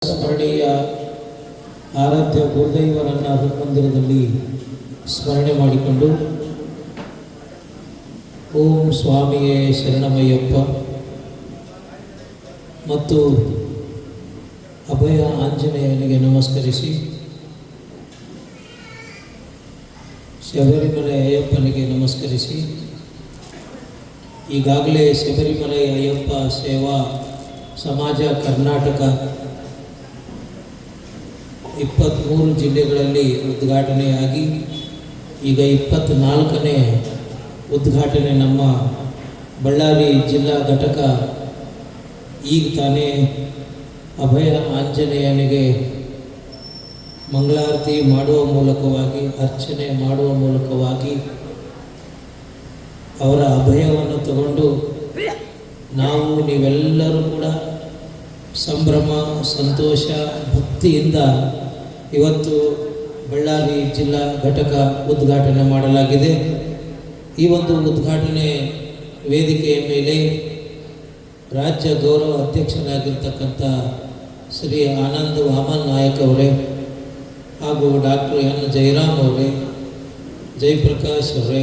ಸ್ಮರಣೀಯ ಆರಾಧ್ಯ ಗುರುದೈವರನ್ನು ಹೃನ್ಮಂದಿರದಲ್ಲಿ ಸ್ಮರಣೆ ಮಾಡಿಕೊಂಡು ಓಂ ಸ್ವಾಮಿಯೇ ಶರಣಮಯ್ಯಪ್ಪ ಮತ್ತು ಅಭಯ ಆಂಜನೇಯನಿಗೆ ನಮಸ್ಕರಿಸಿ ಶಬರಿಮಲೆ ಅಯ್ಯಪ್ಪನಿಗೆ ನಮಸ್ಕರಿಸಿ ಈಗಾಗಲೇ ಶಬರಿಮಲೆ ಅಯ್ಯಪ್ಪ ಸೇವಾ ಸಮಾಜ ಕರ್ನಾಟಕ 23 ಜಿಲ್ಲೆಗಳಲ್ಲಿ ಉದ್ಘಾಟನೆಯಾಗಿ ಈಗ 24ನೇ ಉದ್ಘಾಟನೆ ನಮ್ಮ ಬಳ್ಳಾರಿ ಜಿಲ್ಲಾ ಘಟಕ ಈಗ ತಾನೇ ಅಭಯ ಆಂಜನೇಯನಿಗೆ ಮಂಗಳಾರತಿ ಮಾಡುವ ಮೂಲಕವಾಗಿ ಅರ್ಚನೆ ಮಾಡುವ ಮೂಲಕವಾಗಿ ಅವರ ಅಭಯವನ್ನು ತಗೊಂಡು ನಾವು ನೀವೆಲ್ಲರೂ ಕೂಡ ಸಂಭ್ರಮ ಸಂತೋಷ ಭಕ್ತಿಯಿಂದ ಇವತ್ತು ಬಳ್ಳಾರಿ ಜಿಲ್ಲಾ ಘಟಕ ಉದ್ಘಾಟನೆ ಮಾಡಲಾಗಿದೆ. ಈ ಒಂದು ಉದ್ಘಾಟನೆ ವೇದಿಕೆಯ ಮೇಲೆ ರಾಜ್ಯ ಗೌರವ ಅಧ್ಯಕ್ಷರಾಗಿರ್ತಕ್ಕಂಥ ಶ್ರೀ ಆನಂದ್ ವಾಮನ್ ನಾಯಕ್ ಅವರೇ ಹಾಗೂ ಡಾಕ್ಟರ್ ಎನ್ ಜಯರಾಮ್ ಅವರೇ, ಜಯಪ್ರಕಾಶ್ ಅವರೇ,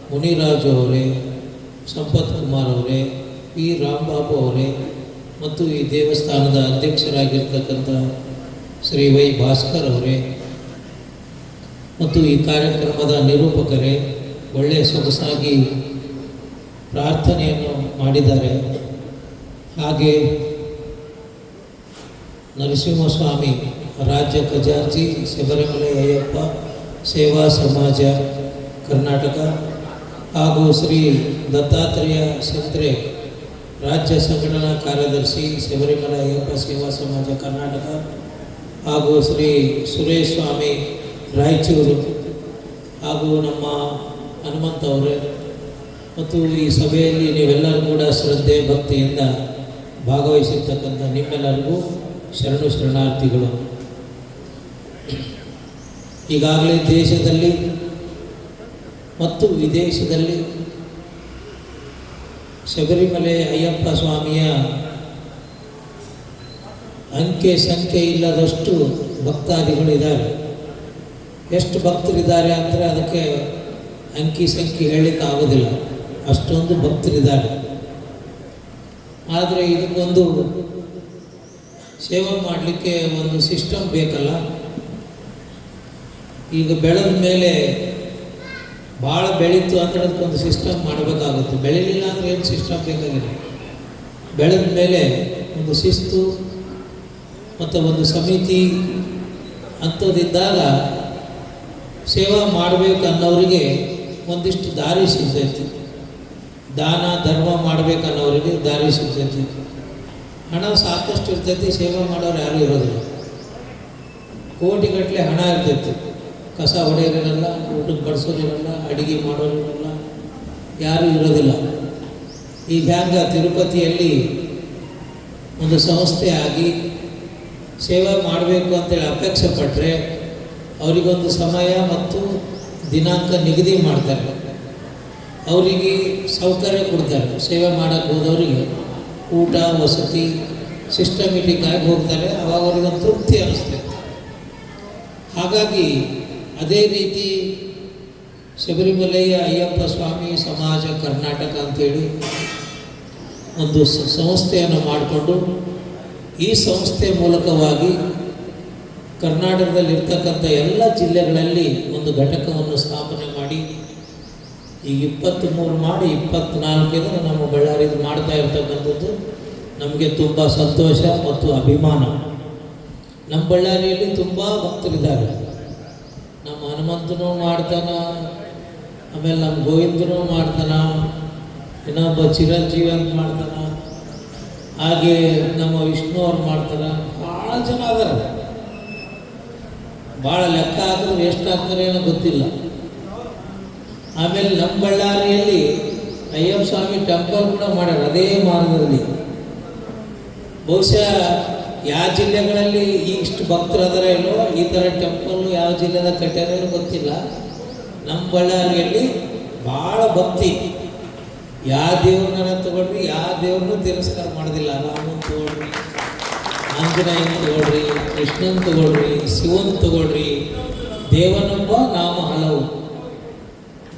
ಮುನಿರಾಜು ಅವರೇ, ಸಂಪತ್ ಕುಮಾರ್ ಅವರೇ, ಪಿ ರಾಂಬಾಬು ಅವರೇ ಮತ್ತು ಈ ದೇವಸ್ಥಾನದ ಅಧ್ಯಕ್ಷರಾಗಿರ್ತಕ್ಕಂಥ ಶ್ರೀ ವೈ ಭಾಸ್ಕರ್ ಅವರೇ ಮತ್ತು ಈ ಕಾರ್ಯಕ್ರಮದ ನಿರೂಪಕರೇ ಒಳ್ಳೆಯ ಸೊಗಸಾಗಿ ಪ್ರಾರ್ಥನೆಯನ್ನು ಮಾಡಿದ್ದಾರೆ. ಹಾಗೆ ನರಸಿಂಹಸ್ವಾಮಿ ರಾಜ್ಯ ಖಜಾಂಚಿ ಶಬರಿಮಲೆ ಅಯ್ಯಪ್ಪ ಸೇವಾ ಸಮಾಜ ಕರ್ನಾಟಕ ಹಾಗೂ ಶ್ರೀ ದತ್ತಾತ್ರೇಯ ಸಂತ್ರೆ ರಾಜ್ಯ ಸಂಘಟನಾ ಕಾರ್ಯದರ್ಶಿ ಶಬರಿಮಲೆ ಅಯ್ಯಪ್ಪ ಸೇವಾ ಸಮಾಜ ಕರ್ನಾಟಕ ಹಾಗೂ ಶ್ರೀ ಸುರೇಶ್ ಸ್ವಾಮಿ ರಾಯಚೂರು ಹಾಗೂ ನಮ್ಮ ಹನುಮಂತ ಅವರೇ ಮತ್ತು ಈ ಸಭೆಯಲ್ಲಿ ನೀವೆಲ್ಲರೂ ಕೂಡ ಶ್ರದ್ಧೆ ಭಕ್ತಿಯಿಂದ ಭಾಗವಹಿಸಿರ್ತಕ್ಕಂಥ ನಿಮ್ಮೆಲ್ಲರಿಗೂ ಶರಣು ಶರಣಾರ್ಥಿಗಳು. ಈಗಾಗಲೇ ದೇಶದಲ್ಲಿ ಮತ್ತು ವಿದೇಶದಲ್ಲಿ ಶಬರಿಮಲೆ ಅಯ್ಯಪ್ಪ ಸ್ವಾಮಿಯ ಅಂಕೆ ಸಂಖ್ಯೆ ಇಲ್ಲದಷ್ಟು ಭಕ್ತಾದಿಗಳಿದ್ದಾರೆ. ಎಷ್ಟು ಭಕ್ತರಿದ್ದಾರೆ ಅಂದರೆ ಅದಕ್ಕೆ ಅಂಕಿ ಸಂಖ್ಯೆ ಹೇಳಲಿಕ್ಕೆ ಆಗೋದಿಲ್ಲ, ಅಷ್ಟೊಂದು ಭಕ್ತರಿದ್ದಾರೆ. ಆದರೆ ಇದಕ್ಕೊಂದು ಸೇವೆ ಮಾಡಲಿಕ್ಕೆ ಒಂದು ಸಿಸ್ಟಮ್ ಬೇಕಲ್ಲ. ಈಗ ಬೆಳೆದ ಮೇಲೆ ಭಾಳ ಬೆಳೀತು ಅಂದರೆ ಅದಕ್ಕೊಂದು ಸಿಸ್ಟಮ್ ಮಾಡಬೇಕಾಗುತ್ತೆ. ಬೆಳೀಲಿಲ್ಲ ಅಂದರೆ ಏನು ಸಿಸ್ಟಮ್ ಬೇಕಾಗಿಲ್ಲ. ಬೆಳೆದ ಮೇಲೆ ಒಂದು ಶಿಸ್ತು ಮತ್ತು ಒಂದು ಸಮಿತಿ ಅಂಥದ್ದಿದ್ದಾಗ ಸೇವಾ ಮಾಡಬೇಕು ಅನ್ನೋರಿಗೆ ಒಂದಿಷ್ಟು ದಾರಿ ಸಿಗ್ತೈತಿ. ದಾನ ಧರ್ಮ ಮಾಡಬೇಕನ್ನೋರಿಗೆ ದಾರಿ ಸಿಗ್ತೈತಿ. ಹಣ ಸಾಕಷ್ಟು ಇರ್ತೈತಿ, ಸೇವೆ ಮಾಡೋರು ಯಾರೂ ಇರೋದಿಲ್ಲ. ಕೋಟಿಗಟ್ಟಲೆ ಹಣ ಇರ್ತೈತಿ, ಕಸ ಹೊಡೆಯೋರಿರಲ್ಲ, ಊಟಕ್ಕೆ ಬಡಿಸೋರಿರಲ್ಲ, ಅಡುಗೆ ಮಾಡೋರಿರಲ್ಲ, ಯಾರೂ ಇರೋದಿಲ್ಲ. ಈಗ ಹ್ಯಾಂಗ ತಿರುಪತಿಯಲ್ಲಿ ಒಂದು ಸಂಸ್ಥೆ ಆಗಿ ಸೇವೆ ಮಾಡಬೇಕು ಅಂತೇಳಿ ಅಪೇಕ್ಷೆ ಪಟ್ಟರೆ ಅವರಿಗೊಂದು ಸಮಯ ಮತ್ತು ದಿನಾಂಕ ನಿಗದಿ ಮಾಡ್ತಾರೆ, ಅವರಿಗೆ ಸೌಕರ್ಯ ಕೊಡ್ತಾರೆ. ಸೇವೆ ಮಾಡೋಕ್ಕೆ ಹೋದವರಿಗೆ ಊಟ ವಸತಿ ಸಿಸ್ಟಮೆಟಿಕ್ ಆಗಿ ಹೋಗ್ತಾರೆ. ಅವಾಗ ಅವ್ರಿಗೊಂದು ತೃಪ್ತಿ ಅನ್ನಿಸ್ತೈತೆ. ಹಾಗಾಗಿ ಅದೇ ರೀತಿ ಶಬರಿಮಲೆಯ ಅಯ್ಯಪ್ಪ ಸ್ವಾಮಿ ಸಮಾಜ ಕರ್ನಾಟಕ ಅಂಥೇಳಿ ಒಂದು ಸಂಸ್ಥೆಯನ್ನು ಮಾಡಿಕೊಂಡು ಈ ಸಂಸ್ಥೆ ಮೂಲಕವಾಗಿ ಕರ್ನಾಟಕದಲ್ಲಿರ್ತಕ್ಕಂಥ ಎಲ್ಲ ಜಿಲ್ಲೆಗಳಲ್ಲಿ ಒಂದು ಘಟಕವನ್ನು ಸ್ಥಾಪನೆ ಮಾಡಿ ಈಗ 23 ಮಾಡಿ 24 ನಮ್ಮ ಬಳ್ಳಾರಿದು ಮಾಡ್ತಾ ಇರ್ತಕ್ಕಂಥದ್ದು ನಮಗೆ ತುಂಬ ಸಂತೋಷ ಮತ್ತು ಅಭಿಮಾನ. ನಮ್ಮ ಬಳ್ಳಾರಿಯಲ್ಲಿ ತುಂಬ ಭಕ್ತರಿದ್ದಾರೆ. ನಮ್ಮ ಹನುಮಂತನೂ ಮಾಡ್ತಾನೆ, ಆಮೇಲೆ ನಮ್ಮ ಗೋವಿಂದನೂ ಮಾಡ್ತಾನೆ, ಇನ್ನೊಬ್ಬ ಚಿರಂಜೀವಿ ಅಂತ ಮಾಡ್ತಾನೆ, ಹಾಗೆ ನಮ್ಮ ವಿಷ್ಣು ಅವ್ರು ಮಾಡ್ತಾರೆ. ಭಾಳ ಜನ ಅದಾರೆ. ಭಾಳ ಲೆಕ್ಕ ಹಾಕಿದ್ರೆ ಎಷ್ಟು ಆಗ್ತಾರೆ ಏನೋ ಗೊತ್ತಿಲ್ಲ. ಆಮೇಲೆ ನಮ್ಮ ಬಳ್ಳಾರಿಯಲ್ಲಿ ಅಯ್ಯಪ್ಪ ಸ್ವಾಮಿ ಟೆಂಪಲ್ ಕೂಡ ಮಾಡ್ಯಾರ ಅದೇ ಮಾರ್ಗದಲ್ಲಿ. ಬಹುಶಃ ಯಾವ ಜಿಲ್ಲೆಗಳಲ್ಲಿ ಇಷ್ಟು ಭಕ್ತರು ಅದರ ಇಲ್ಲೋ ಈ ಥರ ಟೆಂಪಲ್ ಯಾವ ಜಿಲ್ಲೆದಾಗ ಕಟ್ಟಾರೇನೋ ಗೊತ್ತಿಲ್ಲ. ನಮ್ಮ ಬಳ್ಳಾರಿಯಲ್ಲಿ ಭಾಳ ಭಕ್ತಿ. ಯಾವ ದೇವ್ರನ್ನ ತಗೊಳ್ರಿ, ಯಾವ ದೇವ್ರನ್ನೂ ತಿರಸ್ಕಾರ ಮಾಡೋದಿಲ್ಲ. ರಾಮನ್ ತಗೊಳ್ರಿ, ಆಂಜನೇಯನ್ ತಗೊಳ್ರಿ, ಕೃಷ್ಣನ್ ತಗೊಳ್ರಿ, ಶಿವನ್ ತಗೊಳ್ರಿ, ದೇವನೊಬ್ಬ ನಾಮ ಹಲವು,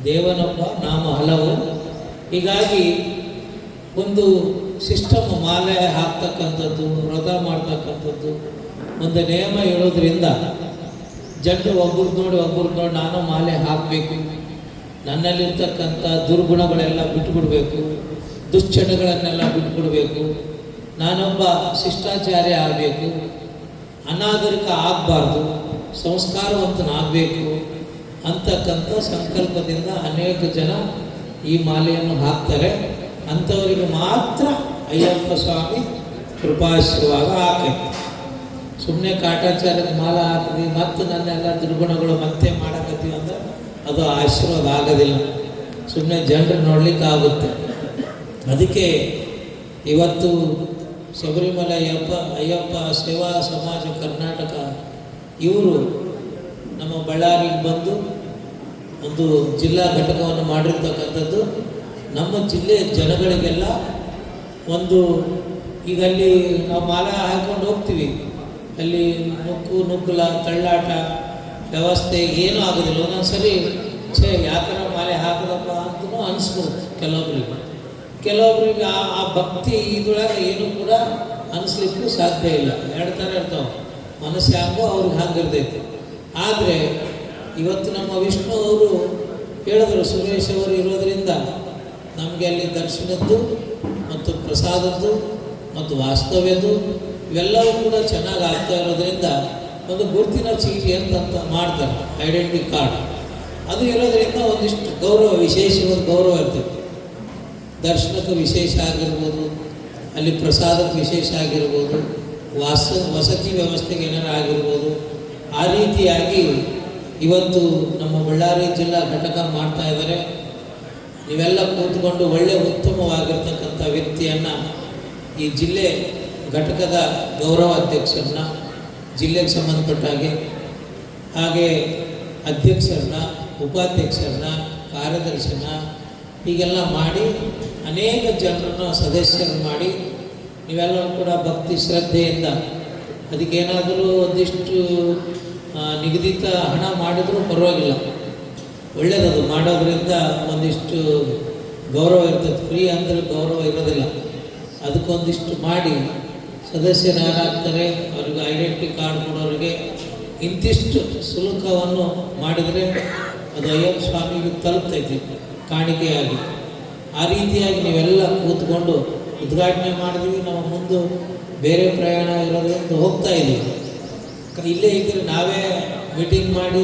ದೇವನೊಬ್ಬ ನಾಮ ಹಲವು. ಹೀಗಾಗಿ ಒಂದು ಸಿಸ್ಟಮ್ ಮಾಲೆ ಹಾಕ್ತಕ್ಕಂಥದ್ದು, ವ್ರತ ಮಾಡ್ತಕ್ಕಂಥದ್ದು, ಒಂದು ನಿಯಮ ಹೇಳೋದ್ರಿಂದ ಜನರು ಒಬ್ಬರು ನೋಡಿ ನಾನು ಮಾಲೆ ಹಾಕಬೇಕು, ನನ್ನಲ್ಲಿರ್ತಕ್ಕಂಥ ದುರ್ಗುಣಗಳೆಲ್ಲ ಬಿಟ್ಟುಬಿಡಬೇಕು, ದುಶ್ಚಟಗಳನ್ನೆಲ್ಲ ಬಿಟ್ಟುಬಿಡಬೇಕು, ನಾನೊಬ್ಬ ಶಿಷ್ಟಾಚಾರ್ಯ ಆಗಬೇಕು, ಅನಾಗರಿಕ ಆಗಬಾರ್ದು, ಸಂಸ್ಕಾರವಂತನಾಗಬೇಕು ಅಂತಕ್ಕಂಥ ಸಂಕಲ್ಪದಿಂದ ಅನೇಕ ಜನ ಈ ಮಾಲೆಯನ್ನು ಹಾಕ್ತಾರೆ. ಅಂಥವರಿಗೆ ಮಾತ್ರ ಅಯ್ಯಪ್ಪ ಸ್ವಾಮಿ ಕೃಪಾಶೀರ್ವಾದ ಆಕೈತೆ. ಸುಮ್ಮನೆ ಕಾಟಾಚಾರದ ಮಾಲ ಹಾಕಿದ್ವಿ ಮತ್ತು ನನ್ನೆಲ್ಲ ದುರ್ಗುಣಗಳು ಮತ್ತೆ ಮಾಡಕತ್ತೀವಿ ಅಂದ್ರೆ ಅದು ಆಶೀರ್ವಾದ ಆಗೋದಿಲ್ಲ, ಸುಮ್ಮನೆ ಜನರು ನೋಡ್ಲಿಕ್ಕೆ ಆಗುತ್ತೆ. ಅದಕ್ಕೆ ಇವತ್ತು ಶಬರಿಮಲೆ ಅಯ್ಯಪ್ಪ ಸೇವಾ ಸಮಾಜ ಕರ್ನಾಟಕ ಇವರು ನಮ್ಮ ಬಳ್ಳಾರಿಗೆ ಬಂದು ಒಂದು ಜಿಲ್ಲಾ ಘಟಕವನ್ನು ಮಾಡಿರ್ತಕ್ಕಂಥದ್ದು. ನಮ್ಮ ಜಿಲ್ಲೆಯ ಜನಗಳಿಗೆಲ್ಲ ಒಂದು ಈಗ ಅಲ್ಲಿ ನಾವು ಮಾಲ ಹಾಕ್ಕೊಂಡು ಹೋಗ್ತೀವಿ, ಅಲ್ಲಿ ನುಗ್ಗಲ ತಳ್ಳಾಟ ವ್ಯವಸ್ಥೆ ಏನೂ ಆಗೋದಿಲ್ಲ. ಒಂದೊಂದ್ಸರಿ ಯಾಕರ ಮಾಲೆ ಹಾಕದಪ್ಪ ಅಂತಲೂ ಅನಿಸ್ಬೋದು ಕೆಲವೊಬ್ರಿಗೆ ಆ ಭಕ್ತಿ ಇದೊಳಗೆ ಏನೂ ಕೂಡ ಅನಿಸ್ಲಿಕ್ಕೂ ಸಾಧ್ಯ ಇಲ್ಲ. ಎರಡು ಥರ ಇರ್ತಾವೆ, ಮನಸ್ಸು ಹ್ಯಾಂಗೋ ಅವ್ರಿಗೆ ಹಂಗಿರ್ತೈತಿ. ಆದರೆ ಇವತ್ತು ನಮ್ಮ ವಿಷ್ಣು ಅವರು ಹೇಳಿದ್ರು, ಸುರೇಶ್ ಅವರು ಇರೋದರಿಂದ ನಮಗೆ ಅಲ್ಲಿ ದರ್ಶನದ್ದು ಮತ್ತು ಪ್ರಸಾದದ್ದು ಮತ್ತು ವಾಸ್ತವ್ಯದ್ದು ಇವೆಲ್ಲವೂ ಕೂಡ ಚೆನ್ನಾಗಿ ಆಗ್ತಾ ಇರೋದ್ರಿಂದ ಒಂದು ಗುರುತಿನ ಚೀಟಿ ಅಂತ ಮಾಡ್ತಾರೆ, ಐಡೆಂಟಿ ಕಾರ್ಡ್. ಅದು ಇರೋದರಿಂದ ಒಂದಿಷ್ಟು ಗೌರವ, ವಿಶೇಷವಾದ ಗೌರವ ಇರ್ತದೆ. ದರ್ಶನಕ್ಕೆ ವಿಶೇಷ ಆಗಿರ್ಬೋದು, ಅಲ್ಲಿ ಪ್ರಸಾದಕ್ಕೆ ವಿಶೇಷ ಆಗಿರ್ಬೋದು, ವಸತಿ ವ್ಯವಸ್ಥೆಗೆ ಏನಾರು ಆಗಿರ್ಬೋದು. ಆ ರೀತಿಯಾಗಿ ಇವತ್ತು ನಮ್ಮ ಬಳ್ಳಾರಿ ಜಿಲ್ಲಾ ಘಟಕ ಮಾಡ್ತಾ ಇದ್ದಾರೆ. ನೀವೆಲ್ಲ ಕೂತ್ಕೊಂಡು ಒಳ್ಳೆಯ ಉತ್ತಮವಾಗಿರ್ತಕ್ಕಂಥ ವ್ಯಕ್ತಿಯನ್ನು, ಈ ಜಿಲ್ಲೆ ಘಟಕದ ಗೌರವ ಅಧ್ಯಕ್ಷರನ್ನ, ಜಿಲ್ಲೆಗೆ ಸಂಬಂಧಪಟ್ಟ ಹಾಗೆ ಅಧ್ಯಕ್ಷರನ್ನ, ಉಪಾಧ್ಯಕ್ಷರನ್ನ, ಕಾರ್ಯದರ್ಶಿನ ಹೀಗೆಲ್ಲ ಮಾಡಿ ಅನೇಕ ಜನರನ್ನು ಸದಸ್ಯರು ಮಾಡಿ ನೀವೆಲ್ಲರೂ ಕೂಡ ಭಕ್ತಿ ಶ್ರದ್ಧೆಯಿಂದ ಅದಕ್ಕೇನಾದರೂ ಒಂದಿಷ್ಟು ನಿಗದಿತ ಹಣ ಮಾಡಿದ್ರೂ ಪರವಾಗಿಲ್ಲ, ಒಳ್ಳೆಯದದು. ಮಾಡೋದ್ರಿಂದ ಒಂದಿಷ್ಟು ಗೌರವ ಇರ್ತದೆ. ಫ್ರೀ ಅಂದರೆ ಗೌರವ ಇರೋದಿಲ್ಲ. ಅದಕ್ಕೊಂದಿಷ್ಟು ಮಾಡಿ ಸದಸ್ಯರು ಯಾರಾಗ್ತಾರೆ ಅವ್ರಿಗೆ ಐಡೆಂಟಿ ಕಾರ್ಡ್ ಕೊಡೋರಿಗೆ ಇಂತಿಷ್ಟು ಶುಲ್ಕವನ್ನು ಮಾಡಿದರೆ ಅದು ಅಯ್ಯಪ್ಪ ಸ್ವಾಮಿಗೆ ತಲುಪ್ತೈತಿ ಕಾಣಿಕೆಯಾಗಿ. ಆ ರೀತಿಯಾಗಿ ನೀವೆಲ್ಲ ಕೂತ್ಕೊಂಡು ಉದ್ಘಾಟನೆ ಮಾಡಿದ್ವಿ. ನಾವು ಮುಂದೆ ಬೇರೆ ಪ್ರಯಾಣ ಇರೋದ್ರಿಂದ ಹೋಗ್ತಾ ಇದ್ದೀವಿ. ಇಲ್ಲೇ ಇದ್ದರೆ ನಾವೇ ಮೀಟಿಂಗ್ ಮಾಡಿ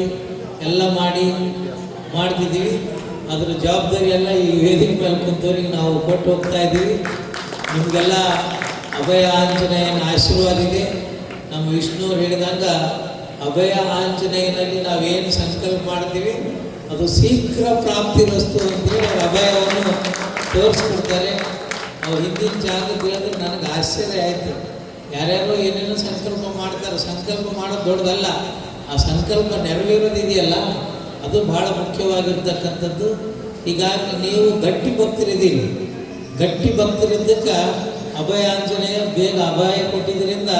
ಎಲ್ಲ ಮಾಡ್ತಿದ್ದೀವಿ. ಅದರ ಜವಾಬ್ದಾರಿ ಎಲ್ಲ ಈ ವೇದಿಕೆ ಮೇಲೆ ಕುಂತವ್ರಿಗೆ ನಾವು ಕೊಟ್ಟು ಹೋಗ್ತಾ ಇದ್ದೀವಿ. ನಿಮಗೆಲ್ಲ ಅಭಯ ಆಂಜನೇಯನ ಆಶೀರ್ವಾದ ಇದೆ. ನಮ್ಮ ವಿಷ್ಣುವ್ರು ಹೇಳಿದಾಗ ಅಭಯ ಆಂಜನೇಯನಲ್ಲಿ ನಾವೇನು ಸಂಕಲ್ಪ ಮಾಡ್ತೀವಿ ಅದು ಶೀಘ್ರ ಪ್ರಾಪ್ತಿ ವಸ್ತು ಅಂತೇಳಿ ಅವ್ರ ಅಭಯವನ್ನು ತೋರಿಸ್ಕೊಡ್ತಾರೆ. ಅವ್ರು ಹಿಂದಿನ ಜಾಗಕ್ಕೆ ಹೇಳಿದ್ರೆ ನನಗೆ ಆಶ್ಚರ್ಯ ಆಯಿತು. ಯಾರ್ಯಾರೋ ಏನೇನೋ ಸಂಕಲ್ಪ ಮಾಡ್ತಾರೆ. ಸಂಕಲ್ಪ ಮಾಡೋದು ದೊಡ್ಡದಲ್ಲ, ಆ ಸಂಕಲ್ಪ ನೆರವೇರೋದಿದೆಯಲ್ಲ ಅದು ಭಾಳ ಮುಖ್ಯವಾಗಿರ್ತಕ್ಕಂಥದ್ದು. ಹೀಗಾಗಿ ನೀವು ಗಟ್ಟಿ ಭಕ್ತರಿದ್ದೀರಿ. ಗಟ್ಟಿ ಭಕ್ತರಿದ್ದಕ್ಕೆ ಅಭಯ ಆಂಜನೇಯ ಬೇಗ ಅಭಯ ಕೊಟ್ಟಿದ್ದರಿಂದ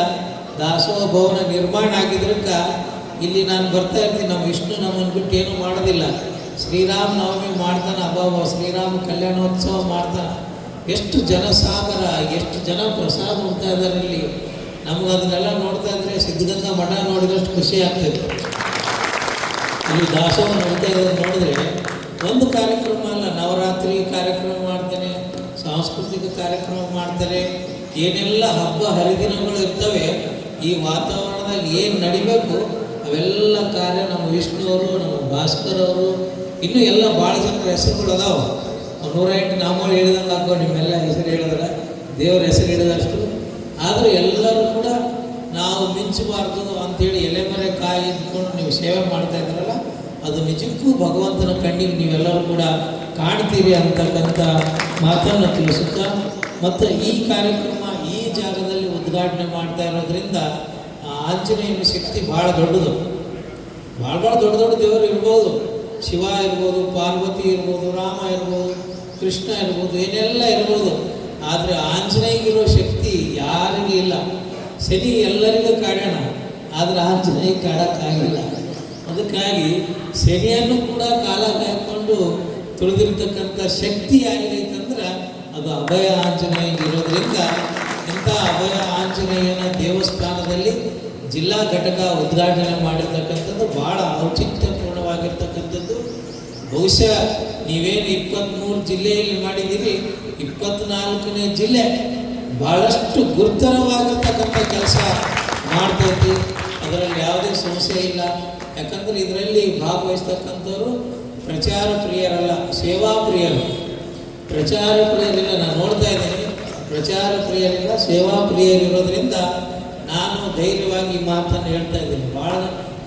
ದಾಸೋಹ ಭವನ ನಿರ್ಮಾಣ ಆಗಿದ್ರಕ್ಕೆ ಇಲ್ಲಿ ನಾನು ಬರ್ತಾ ಇರ್ತೀನಿ. ನಮ್ಮ ವಿಷ್ಣು ನಮ್ಮನ್ನು ಬಿಟ್ಟು ಏನೂ ಮಾಡೋದಿಲ್ಲ. ಶ್ರೀರಾಮ ನವಮಿ ಮಾಡ್ತಾನೆ, ಅಭಾವ ಶ್ರೀರಾಮ ಕಲ್ಯಾಣೋತ್ಸವ ಮಾಡ್ತಾನೆ. ಎಷ್ಟು ಜನಸಾಗರ, ಎಷ್ಟು ಜನ ಪ್ರಸಾದ ಹೋಗ್ತಾ ಇದ್ದಾರೆ ಇಲ್ಲಿ. ನಮ್ಗೆ ಅದನ್ನೆಲ್ಲ ನೋಡ್ತಾ ಇದ್ರೆ ಸಿದ್ಧಗಂಗಾ ಮಠ ನೋಡಿದಷ್ಟು ಖುಷಿ ಆಗ್ತೈತೆ. ಇಲ್ಲಿ ದಾಸೋಹ ನೋಡ್ತಾ ಇರೋದು ನೋಡಿದ್ರೆ ಒಂದು ಕಾರ್ಯಕ್ರಮ ಅಲ್ಲ, ನವರಾತ್ರಿ ಕಾರ್ಯಕ್ರಮ ಮಾಡ್ತಾನೆ, ಸಾಂಸ್ಕೃತಿಕ ಕಾರ್ಯಕ್ರಮ ಮಾಡ್ತಾರೆ, ಏನೆಲ್ಲ ಹಬ್ಬ ಹರಿದಿನಗಳು ಇರ್ತವೆ. ಈ ವಾತಾವರಣದಾಗ ಏನು ನಡಿಬೇಕು ಅವೆಲ್ಲ ಕಾರ್ಯ ನಮ್ಮ ವಿಷ್ಣುವರು, ನಮ್ಮ ಭಾಸ್ಕರ್ ಅವರು, ಇನ್ನೂ ಎಲ್ಲ ಭಾಳ ಜನರ ಹೆಸರುಗಳು ಅದಾವೆ. 108 ನಾಮಗಳು ಹೇಳಿದಂಗೆ ಹಾಕೋ, ನಿಮ್ಮೆಲ್ಲ ಹೆಸರು ಹೇಳಿದ್ರೆ ದೇವರ ಹೆಸರು ಹೇಳಿದಷ್ಟು. ಆದರೆ ಎಲ್ಲರೂ ಕೂಡ ನಾವು ಮಿಂಚಬಾರ್ದು ಅಂಥೇಳಿ ಎಲೆಮರೆ ಕಾಯಿ ಇದ್ಕೊಂಡು ನೀವು ಸೇವೆ ಮಾಡ್ತಾ ಇದ್ರಲ್ಲ, ಅದು ನಿಜಕ್ಕೂ ಭಗವಂತನ ಕಣ್ಣಿಗೆ ನೀವೆಲ್ಲರೂ ಕೂಡ ಕಾಣ್ತೀರಿ ಅಂತಕ್ಕಂಥ ಮಾತನ್ನು ತಿಳಿಸುತ್ತಾ, ಮತ್ತು ಈ ಕಾರ್ಯಕ್ರಮ ಈ ಜಾಗದಲ್ಲಿ ಉದ್ಘಾಟನೆ ಮಾಡ್ತಾ ಇರೋದ್ರಿಂದ ಆಂಜನೇಯನ ಶಕ್ತಿ ಭಾಳ ದೊಡ್ಡದು. ಭಾಳ ದೊಡ್ಡ ದೇವರು ಇರ್ಬೋದು. ಶಿವ ಇರ್ಬೋದು, ಪಾರ್ವತಿ ಇರ್ಬೋದು, ರಾಮ ಇರ್ಬೋದು, ಕೃಷ್ಣ ಇರ್ಬೋದು, ಏನೆಲ್ಲ ಇರ್ಬೋದು. ಆದರೆ ಆಂಜನೇಯಗಿರೋ ಶಕ್ತಿ ಯಾರಿಗೂ ಇಲ್ಲ. ಶನಿ ಎಲ್ಲರಿಗೂ ಕಾಡೋಣ, ಆದರೆ ಆಂಜನೇಯ ಕಾಡೋಕ್ಕಾಗಿಲ್ಲ. ಅದಕ್ಕಾಗಿ ಶನಿಯನ್ನು ಕೂಡ ಕಾಲ ಕಾಯ್ಕೊಂಡು ತುಳಿದಿರ್ತಕ್ಕಂಥ ಶಕ್ತಿ ಯಾರಿಗೈತಂದ್ರೆ ಅದು ಅಭಯ ಆಂಜನೇಯ ಇರೋದ್ರಿಂದ ಇಂಥ ಅಭಯ ಆಂಜನೇಯನ ದೇವಸ್ಥಾನದಲ್ಲಿ ಜಿಲ್ಲಾ ಘಟಕ ಉದ್ಘಾಟನೆ ಮಾಡಿರ್ತಕ್ಕಂಥದ್ದು ಭಾಳ ಔಚಿತ್ಯಪೂರ್ಣವಾಗಿರ್ತಕ್ಕಂಥದ್ದು. ಬಹುಶಃ ನೀವೇನು 23 ಜಿಲ್ಲೆಯಲ್ಲಿ ಮಾಡಿದ್ದೀರಿ, 24ನೇ ಜಿಲ್ಲೆ ಭಾಳಷ್ಟು ಗುರುತರವಾಗಿರ್ತಕ್ಕಂಥ ಕೆಲಸ ಮಾಡ್ತೈತಿ. ಅದರಲ್ಲಿ ಯಾವುದೇ ಸಮಸ್ಯೆ ಇಲ್ಲ. ಯಾಕಂದರೆ ಇದರಲ್ಲಿ ಭಾಗವಹಿಸ್ತಕ್ಕಂಥವ್ರು ಪ್ರಚಾರ ಪ್ರಿಯರಲ್ಲ, ಸೇವಾ ಪ್ರಿಯರು. ಪ್ರಚಾರ ಪ್ರಿಯರಿಲ್ಲ, ನಾನು ನೋಡ್ತಾ ಇದ್ದೀನಿ, ಪ್ರಚಾರ ಪ್ರಿಯರಿಲ್ಲ, ಸೇವಾ ಪ್ರಿಯರಿರೋದ್ರಿಂದ ನಾನು ಧೈರ್ಯವಾಗಿ ಈ ಮಾತನ್ನು ಹೇಳ್ತಾ ಇದ್ದೀನಿ. ಭಾಳ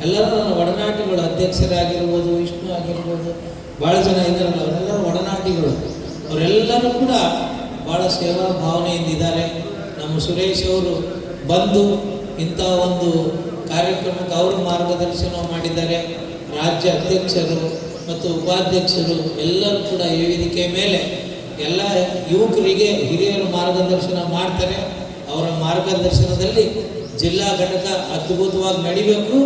ಎಲ್ಲರೂ ನನ್ನ ಒಡನಾಟಿಗಳು, ಅಧ್ಯಕ್ಷರಾಗಿರ್ಬೋದು, ವಿಷ್ಣು ಆಗಿರ್ಬೋದು, ಭಾಳ ಜನ ಇದ್ದಾರಲ್ಲ, ಅವರೆಲ್ಲರೂ ಒಡನಾಟಿಗಳು. ಅವರೆಲ್ಲರೂ ಕೂಡ ಭಾಳ ಸೇವಾ ಭಾವನೆಯಿಂದಿದ್ದಾರೆ. ನಮ್ಮ ಸುರೇಶ್ ಅವರು ಬಂದು ಇಂಥ ಒಂದು ಕಾರ್ಯಕ್ರಮಕ್ಕೆ ಅವರು ಮಾರ್ಗದರ್ಶನ ಮಾಡಿದ್ದಾರೆ. ರಾಜ್ಯ ಅಧ್ಯಕ್ಷರು ಮತ್ತು ಉಪಾಧ್ಯಕ್ಷರು ಎಲ್ಲರೂ ಕೂಡ ಈ ವೇದಿಕೆ ಮೇಲೆ ಎಲ್ಲ ಯುವಕರಿಗೆ ಹಿರಿಯರು ಮಾರ್ಗದರ್ಶನ ಮಾಡ್ತಾರೆ. ಅವರ ಮಾರ್ಗದರ್ಶನದಲ್ಲಿ ಜಿಲ್ಲಾ ಘಟಕ ಅದ್ಭುತವಾಗಿ ನಡಿಬೇಕು.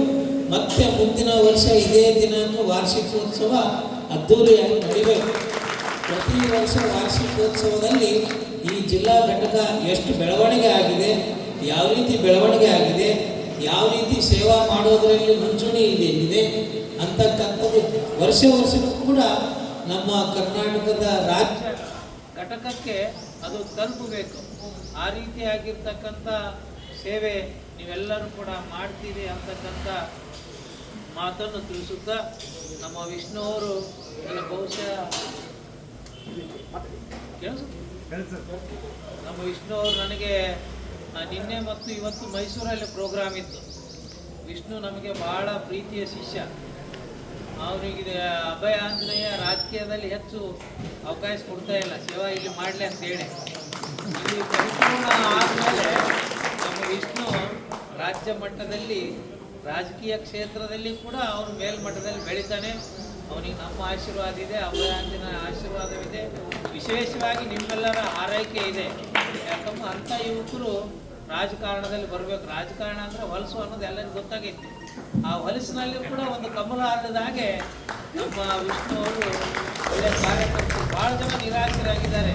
ಮತ್ತೆ ಮುಂದಿನ ವರ್ಷ ಇದೇ ದಿನಾಂಕ ವಾರ್ಷಿಕೋತ್ಸವ ಅದ್ಧೂರಿಯಾಗಿ ನಡಿಬೇಕು. ಪ್ರತಿ ವರ್ಷ ವಾರ್ಷಿಕೋತ್ಸವದಲ್ಲಿ ಈ ಜಿಲ್ಲಾ ಘಟಕ ಎಷ್ಟು ಬೆಳವಣಿಗೆ ಆಗಿದೆ, ಯಾವ ರೀತಿ ಬೆಳವಣಿಗೆ ಆಗಿದೆ, ಯಾವ ರೀತಿ ಸೇವಾ ಮಾಡೋದರಲ್ಲಿ ಮುಂಚೂಣಿ ಇದೆ ಅಂತಕ್ಕಂಥದ್ದು ವರ್ಷವೂ ಕೂಡ ನಮ್ಮ ಕರ್ನಾಟಕದ ರಾಜ್ಯ ಘಟಕಕ್ಕೆ ಅದು ತಲುಪಬೇಕು. ಆ ರೀತಿಯಾಗಿರ್ತಕ್ಕಂಥ ಸೇವೆ ನೀವೆಲ್ಲರೂ ಕೂಡ ಮಾಡ್ತೀರಿ ಅಂತಕ್ಕಂಥ ಮಾತನ್ನು ತಿಳಿಸುತ್ತಾ, ನಮ್ಮ ವಿಷ್ಣು ಅವರು ಬಹುಶಃ ನಮ್ಮ ವಿಷ್ಣು ಅವರು ನನಗೆ ನಿನ್ನೆ ಮತ್ತು ಇವತ್ತು ಮೈಸೂರಲ್ಲಿ ಪ್ರೋಗ್ರಾಮ್ ಇತ್ತು. ವಿಷ್ಣು ನಮಗೆ ಬಹಳ ಪ್ರೀತಿಯ ಶಿಷ್ಯ. ಅವನಿಗೆ ಅಭಯ ಆಂಜನೇಯ ರಾಜಕೀಯದಲ್ಲಿ ಹೆಚ್ಚು ಅವಕಾಶ ಕೊಡ್ತಾ ಇಲ್ಲ, ಸೇವಾ ಇಲ್ಲಿ ಮಾಡಲಿ ಅಂತೇಳಿ. ಇಲ್ಲಿ ಪರಿಪೂರ್ಣ ಆದಮೇಲೆ ನಮ್ಮ ವಿಷ್ಣು ರಾಜ್ಯ ಮಟ್ಟದಲ್ಲಿ ರಾಜಕೀಯ ಕ್ಷೇತ್ರದಲ್ಲಿ ಕೂಡ ಅವನು ಮೇಲ್ಮಟ್ಟದಲ್ಲಿ ಬೆಳಿತಾನೆ. ಅವನಿಗೆ ನಮ್ಮ ಆಶೀರ್ವಾದ ಇದೆ, ಅಭಯ ಆಂಜನೇಯ ಆಶೀರ್ವಾದವಿದೆ. ವಿಶೇಷವಾಗಿ ನಿಮ್ಮೆಲ್ಲರ ಆರೈಕೆ ಇದೆ. ಯಾಕಂದ್ರೆ ಅಂಥ ಯುವಕರು ರಾಜಕಾರಣದಲ್ಲಿ ಬರಬೇಕು. ರಾಜಕಾರಣ ಅಂದರೆ ಹೊಲಸು ಅನ್ನೋದು ಎಲ್ಲರಿಗೂ ಗೊತ್ತಾಗೈತಿ. ಆ ಹೊಲಸಿನಲ್ಲಿ ಕೂಡ ಒಂದು ಕಮಲ ಆದ ಹಾಗೆ ನಮ್ಮ ವಿಷ್ಣು ಅವರು ಒಳ್ಳೆಯ ಕಾರ್ಯಕರ್ತರು. ಭಾಳ ಜನ ನಿರಾಶರಾಗಿದ್ದಾರೆ.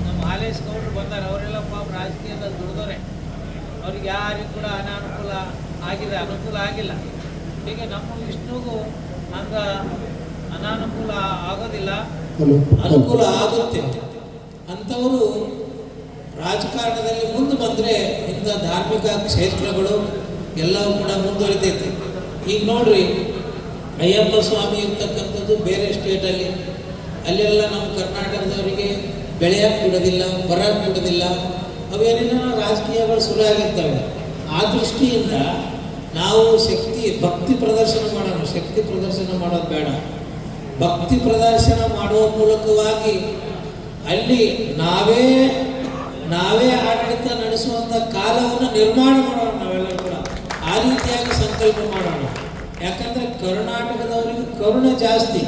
ನಮ್ಮ ಹಾಲೇಶ್ ಗೌಡರು ಬಂದಾರೆ, ಅವರೆಲ್ಲ ಪಾಪ ರಾಜಕೀಯದಲ್ಲಿ ದುಡಿದವ್ರೆ. ಅವ್ರಿಗೆ ಯಾರಿಗೂ ಕೂಡ ಅನಾನುಕೂಲ ಆಗಿದೆ, ಅನುಕೂಲ ಆಗಿಲ್ಲ. ಹೀಗೆ ನಮ್ಮ ವಿಷ್ಣುಗೂ ಹಂಗ ಅನಾನುಕೂಲ ಆಗೋದಿಲ್ಲ, ಅನುಕೂಲ ಆಗುತ್ತೆ. ಅಂಥವರು ರಾಜಕಾರಣದಲ್ಲಿ ಮುಂದೆ ಬಂದರೆ ಇಂಥ ಧಾರ್ಮಿಕ ಕ್ಷೇತ್ರಗಳು ಎಲ್ಲವೂ ಕೂಡ ಮುಂದುವರಿತೈತಿ. ಈಗ ನೋಡ್ರಿ, ಅಯ್ಯಪ್ಪ ಸ್ವಾಮಿ ಇರ್ತಕ್ಕಂಥದ್ದು ಬೇರೆ ಸ್ಟೇಟಲ್ಲಿ, ಅಲ್ಲೆಲ್ಲ ನಮ್ಮ ಕರ್ನಾಟಕದವರಿಗೆ ಬೆಳೆಯಕ್ಕೆ ಬಿಡೋದಿಲ್ಲ, ಬರೋಕ್ಕೆ ಬಿಡೋದಿಲ್ಲ. ಅವೇನೇನೋ ರಾಜಕೀಯಗಳು ಶುರು ಆಗಿರ್ತವೆ. ಆ ದೃಷ್ಟಿಯಿಂದ ನಾವು ಭಕ್ತಿ ಪ್ರದರ್ಶನ ಮಾಡೋಣ. ಶಕ್ತಿ ಪ್ರದರ್ಶನ ಮಾಡೋದು ಬೇಡ. ಭಕ್ತಿ ಪ್ರದರ್ಶನ ಮಾಡುವ ಮೂಲಕವಾಗಿ ಅಲ್ಲಿ ನಾವೇ ಆಡಳಿತ ನಡೆಸುವಂಥ ಕಾಲವನ್ನು ನಿರ್ಮಾಣ ಮಾಡೋಣ. ನಾವೆಲ್ಲರೂ ಕೂಡ ಆ ರೀತಿಯಾಗಿ ಸಂಕಲ್ಪ ಮಾಡೋಣ. ಯಾಕಂದರೆ ಕರ್ನಾಟಕದವರಿಗೆ ಕರುಣೆ ಜಾಸ್ತಿ.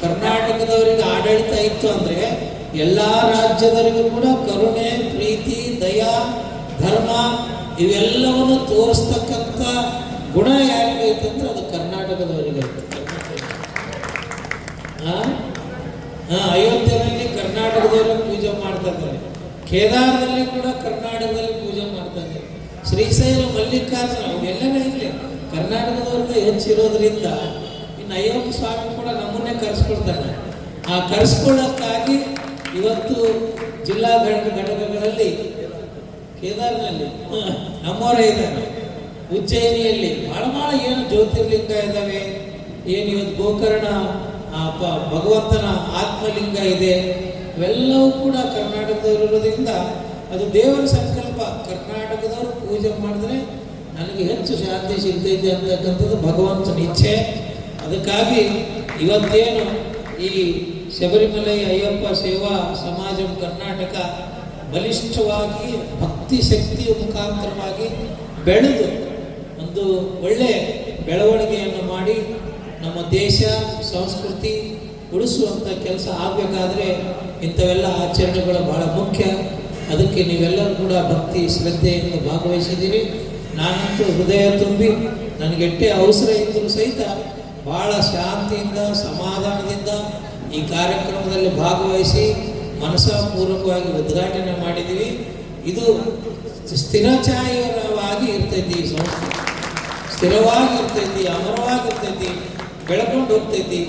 ಕರ್ನಾಟಕದವರಿಗೆ ಆಡಳಿತ ಇತ್ತು ಅಂದರೆ ಎಲ್ಲ ರಾಜ್ಯದವರಿಗೂ ಕೂಡ ಕರುಣೆ, ಪ್ರೀತಿ, ದಯಾ, ಧರ್ಮ ಇವೆಲ್ಲವನ್ನು ತೋರಿಸ್ತಕ್ಕಂಥ ಗುಣ ಯಾರಿಗೈತೆ ಅಂದರೆ ಅದು ಕರ್ನಾಟಕದವರಿಗೆ ಐತೆ. ಅಯೋಧ್ಯೆಯಲ್ಲಿ ಕರ್ನಾಟಕದವರು ಪೂಜೆ ಮಾಡ್ತಾ ಇದ್ದಾರೆ. ಕೇದಾರದಲ್ಲಿ ಕೂಡ ಕರ್ನಾಟಕದಲ್ಲಿ ಪೂಜೆ ಮಾಡ್ತಾ ಇದ್ದಾರೆ. ಶ್ರೀಶೈಲ, ಮಲ್ಲಿಕಾರ್ಜುನ ಅವೆಲ್ಲವೇ ಇರಲಿ ಕರ್ನಾಟಕದವ್ರಿಗೆ ಹೆಚ್ಚಿರೋದ್ರಿಂದ ಇನ್ನು ಅಯ್ಯಪ್ಪ ಸ್ವಾಮಿ ಕೂಡ ನಮ್ಮನ್ನೇ ಕರೆಸ್ಕೊಳ್ತಾನೆ. ಆ ಕರೆಸ್ಕೊಳ್ಳೋಕ್ಕಾಗಿ ಇವತ್ತು ಜಿಲ್ಲಾ ಘಟಕಗಳಲ್ಲಿ ಕೇದಾರ್ನಲ್ಲಿ ನಮ್ಮವರೇ ಇದ್ದಾರೆ, ಉಜ್ಜಯಿನಿಯಲ್ಲಿ ಭಾಳ ಏನು ಜ್ಯೋತಿರ್ಲಿಂಗ ಇದ್ದಾವೆ. ಏನು ಇವತ್ತು ಗೋಕರ್ಣ ಭಗವಂತನ ಆತ್ಮಲಿಂಗ ಇದೆ. ಇವೆಲ್ಲವೂ ಕೂಡ ಕರ್ನಾಟಕದವರಿರೋದ್ರಿಂದ ಅದು ದೇವರ ಸಂಕಲ್ಪ. ಕರ್ನಾಟಕದವರು ಪೂಜೆ ಮಾಡಿದ್ರೆ ನನಗೆ ಹೆಚ್ಚು ಶಾಂತಿ ಸಿಗ್ತೈತೆ ಅಂತಕ್ಕಂಥದ್ದು ಭಗವಂತನ ಇಚ್ಛೆ. ಅದಕ್ಕಾಗಿ ಇವತ್ತೇನು ಈ ಶಬರಿಮಲೈ ಅಯ್ಯಪ್ಪ ಸೇವಾ ಸಮಾಜ ಕರ್ನಾಟಕ ಬಲಿಷ್ಠವಾಗಿ ಭಕ್ತಿ ಶಕ್ತಿಯ ಮುಖಾಂತರವಾಗಿ ಬೆಳೆದು ಒಂದು ಒಳ್ಳೆಯ ಬೆಳವಣಿಗೆಯನ್ನು ಮಾಡಿ ನಮ್ಮ ದೇಶ ಸಂಸ್ಕೃತಿ ಉಳಿಸುವಂಥ ಕೆಲಸ ಆಗಬೇಕಾದ್ರೆ ಇಂಥವೆಲ್ಲ ಆಚರಣೆಗಳು ಬಹಳ ಮುಖ್ಯ. ಅದಕ್ಕೆ ನೀವೆಲ್ಲರೂ ಕೂಡ ಭಕ್ತಿ ಶ್ರದ್ಧೆಯಿಂದ ಭಾಗವಹಿಸಿದ್ದೀರಿ. ನಾನಂತೂ ಹೃದಯ ತುಂಬಿ ನನಗೆಟ್ಟೆ ಅವಸರ ಇದ್ದರೂ ಸಹಿತ ಭಾಳ ಶಾಂತಿಯಿಂದ ಸಮಾಧಾನದಿಂದ ಈ ಕಾರ್ಯಕ್ರಮದಲ್ಲಿ ಭಾಗವಹಿಸಿ ಮನಸ್ಪೂರ್ವಕವಾಗಿ ಉದ್ಘಾಟನೆ ಮಾಡಿದ್ದೀವಿ. ಇದು ಸ್ಥಿರಚಾಯವಾಗಿ ಇರ್ತೈತಿ, ಈ ಸಂಸ್ಥೆ ಸ್ಥಿರವಾಗಿ ಇರ್ತೈತಿ, ಅಮರವಾಗಿರ್ತೈತಿ, ಬೆಳ್ಕೊಂಡು ಹೋಗ್ತೈತಿ.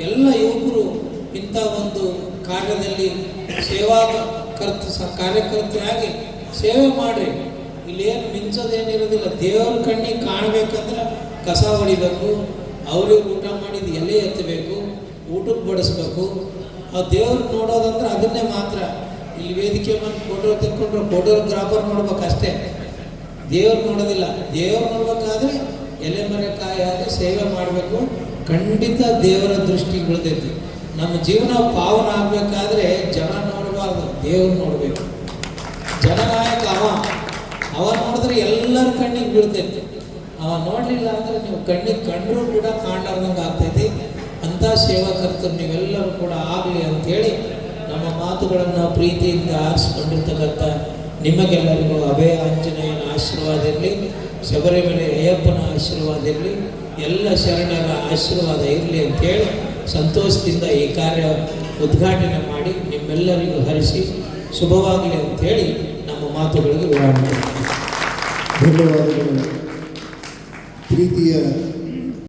ಎಲ್ಲ ಯುವಕರು ಇಂಥ ಒಂದು ಕಾರ್ಯದಲ್ಲಿ ಕಾರ್ಯಕರ್ತರಾಗಿ ಸೇವೆ ಮಾಡಿರಿ. ಇಲ್ಲೇನು ಮಿಂಚೋದೇನಿರೋದಿಲ್ಲ. ದೇವ್ರ ಕಣ್ಣಿಗೆ ಕಾಣಬೇಕಂದ್ರೆ ಕಸ ಹೊಡಿಬೇಕು, ಅವ್ರಿಗೆ ಊಟ ಮಾಡಿದ ಎಲೆ ಎತ್ತಬೇಕು, ಊಟಕ್ಕೆ ಬಡಿಸ್ಬೇಕು. ಆ ದೇವ್ರು ನೋಡೋದಂದ್ರೆ ಅದನ್ನೇ ಮಾತ್ರ. ಇಲ್ಲಿ ವೇದಿಕೆ ಬಂದು ಫೋಟೋ ತೆಕ್ಕೊಂಡ್ರೆ ಫೋಟೋಗ್ರಾಫರ್ ನೋಡ್ಬೇಕು ಅಷ್ಟೇ, ದೇವ್ರು ನೋಡೋದಿಲ್ಲ. ದೇವ್ರು ನೋಡ್ಬೇಕಾದ್ರೆ ಎಲೆ ಮರೆಕಾಯಾಗಿ ಸೇವೆ ಮಾಡಬೇಕು. ಖಂಡಿತ ದೇವರ ದೃಷ್ಟಿ ಬೀಳ್ತೈತಿ. ನಮ್ಮ ಜೀವನ ಪಾವನ ಆಗಬೇಕಾದ್ರೆ ಜನ ನೋಡಬಾರ್ದು, ದೇವ್ರು ನೋಡಬೇಕು. ಜನನಾಯಕ ಅವ ನೋಡಿದ್ರೆ ಎಲ್ಲರ ಕಣ್ಣಿಗೆ ಬೀಳ್ತೈತಿ. ಅವ ನೋಡಲಿಲ್ಲ ಅಂದರೆ ನೀವು ಕಣ್ಣಿಗೆ ಕಂಡರೂ ಕೂಡ ಕಾಣಲಾರ್ದಂಗೆ ಆಗ್ತೈತಿ. ಅಂಥ ಸೇವಾಕರ್ತರು ನೀವೆಲ್ಲರೂ ಕೂಡ ಆಗಲಿ ಅಂಥೇಳಿ ನಮ್ಮ ಮಾತುಗಳನ್ನು ಪ್ರೀತಿಯಿಂದ ಆರಿಸಿಕೊಂಡಿರ್ತಕ್ಕಂಥ ನಿಮಗೆಲ್ಲರಿಗೂ ಅಭಯ ಆಂಜನೇಯನ ಆಶೀರ್ವಾದ ಇರಲಿ, ಶಬರಿಮಲೆ ಅಯ್ಯಪ್ಪನ ಆಶೀರ್ವಾದ ಇರಲಿ, ಎಲ್ಲ ಶರಣರ ಆಶೀರ್ವಾದ ಇರಲಿ ಅಂಥೇಳಿ ಸಂತೋಷದಿಂದ ಈ ಕಾರ್ಯ ಉದ್ಘಾಟನೆ ಮಾಡಿ ನಿಮ್ಮೆಲ್ಲರಿಗೂ ಹರಿಸಿ ಶುಭವಾಗಲಿ ಅಂಥೇಳಿ ನಮ್ಮ ಮಾತುಗಳಿಗೆ ವಿರಾಮ. ಧನ್ಯವಾದಗಳು. ಪ್ರೀತಿಯ